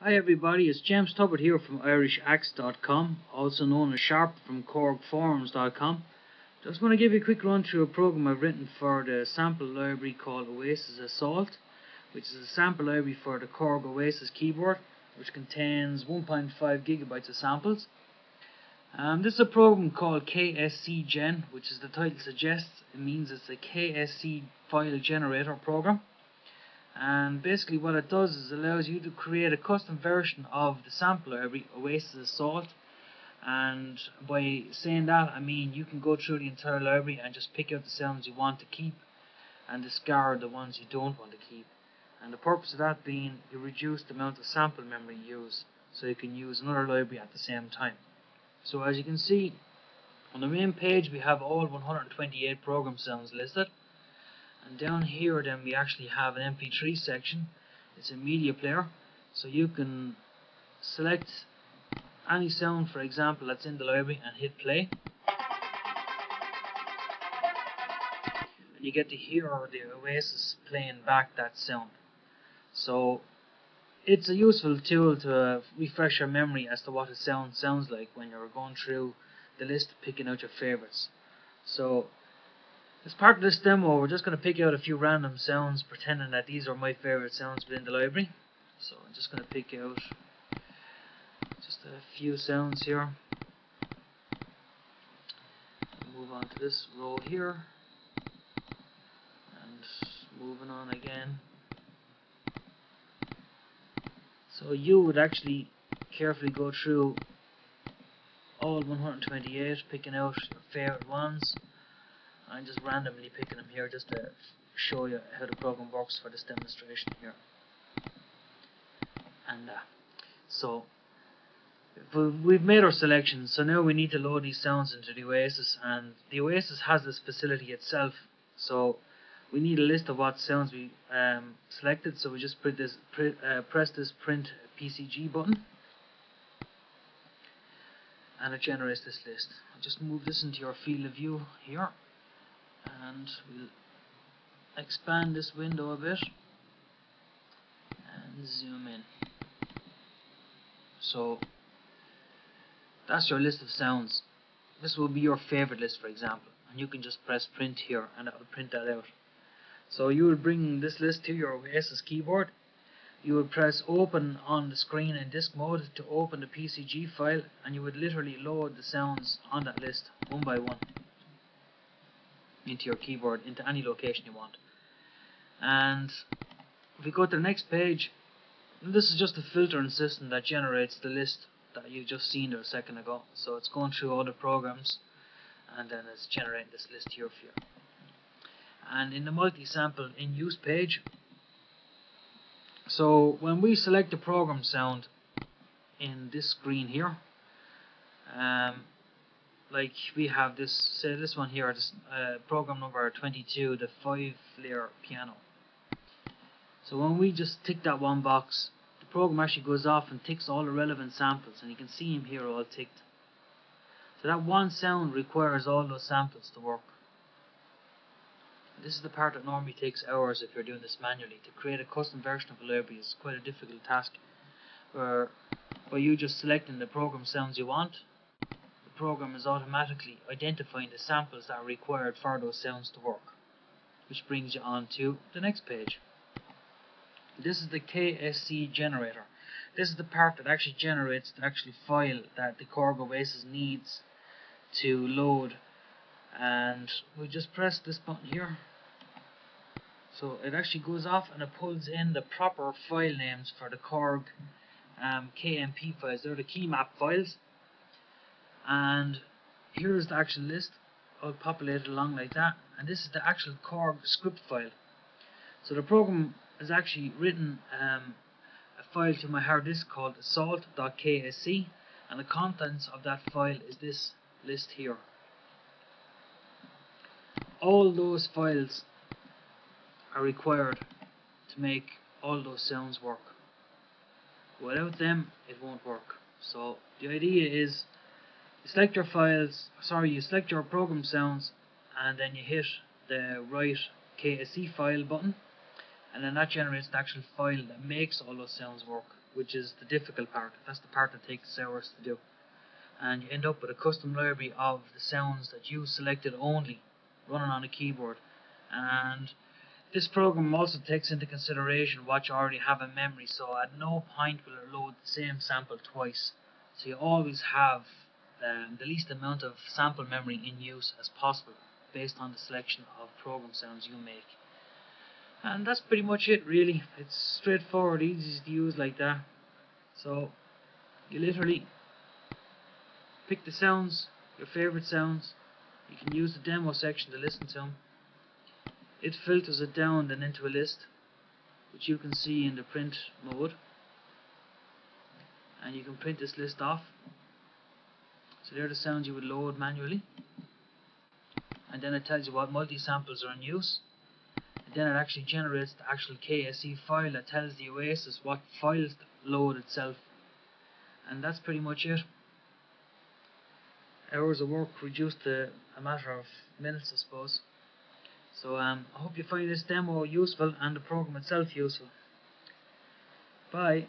Hi everybody, it's James Tubbard here from IrishActs.com, also known as Sharp from KorgForums.com. Just want to give you a quick run through a program I've written for the sample library called OASYS ASSAULT, which is a sample library for the Korg OASYS keyboard, which contains 1.5 gigabytes of samples. This is a program called KSC GEN, which as the title suggests, it means it's a KSC file generator program. And basically what it does is allows you to create a custom version of the sample library OASYS ASSAULT, and by saying that I mean you can go through the entire library and just pick out the sounds you want to keep and discard the ones you don't want to keep. And the purpose of that being you reduce the amount of sample memory you use, so you can use another library at the same time. So as you can see on the main page we have all 128 program sounds listed. And down here then we actually have an MP3 section. It's a media player, so you can select any sound, for example, that's in the library and hit play, and you get to hear the OASYS playing back that sound. So it's a useful tool to refresh your memory as to what a sound sounds like when you're going through the list picking out your favorites. So as part of this demo, we're just going to pick out a few random sounds, pretending that these are my favorite sounds within the library. So I'm just going to pick out just a few sounds here. Move on to this row here, and moving on again. So you would actually carefully go through all 128, picking out your favorite ones. I'm just randomly picking them here just to show you how the program works for this demonstration here. And so we've made our selections, so now we need to load these sounds into the OASYS, and the OASYS has this facility itself, so we need a list of what sounds we selected. So we just press this print PCG button, and it generates this list. I'll just move this into your field of view here, and we'll expand this window a bit and zoom in. So that's your list of sounds. This will be your favorite list, for example, and you can just press print here and it will print that out. So you will bring this list to your OASYS keyboard. You would press open on the screen in disk mode to open the PCG file, and you would literally load the sounds on that list one by one into your keyboard, into any location you want. And if we go to the next page, this is just a filtering system that generates the list that you just seen there a second ago. So it's going through all the programs and then it's generating this list here for you. And in the MultiSample In Use page, so when we select the program sound in this screen here, like we have this, say this one here, this program number 22, the 5-layer piano. So when we just tick that one box, the program actually goes off and ticks all the relevant samples, and you can see them here all ticked. So that one sound requires all those samples to work. And this is the part that normally takes hours if you're doing this manually. To create a custom version of a library is quite a difficult task, where by you just selecting the program sounds you want, the program is automatically identifying the samples that are required for those sounds to work, which brings you on to the next page. This is the KSC Generator. This is the part that actually generates the actual file that the Korg OASYS needs to load, and we just press this button here. So it actually goes off and it pulls in the proper file names for the Korg KMP files. They're the key map files. And here's the actual list, all populated along like that, and this is the actual Korg script file. So the program has actually written a file to my hard disk called assault.ksc, and the contents of that file is this list here. All those files are required to make all those sounds work. Without them it won't work. So the idea is you select your you select your program sounds, and then you hit the right KSC file button, and then that generates the actual file that makes all those sounds work. which is the difficult part. That's the part that takes hours to do. And you end up with a custom library of the sounds that you selected only running on a keyboard. And this program also takes into consideration what you already have in memory, so at no point will it load the same sample twice. So you always have the least amount of sample memory in use as possible based on the selection of program sounds you make. And that's pretty much it, really. It's straightforward, easy to use like that. So you literally pick the sounds, your favorite sounds. You can use the demo section to listen to them. It filters it down then into a list, which you can see in the print mode. And you can print this list off. So they're the sounds you would load manually. And then it tells you what multi-samples are in use. And then it actually generates the actual KSC file that tells the OASYS what files to load itself. And that's pretty much it. Hours of work reduced to a matter of minutes, I suppose. So I hope you find this demo useful and the program itself useful. Bye.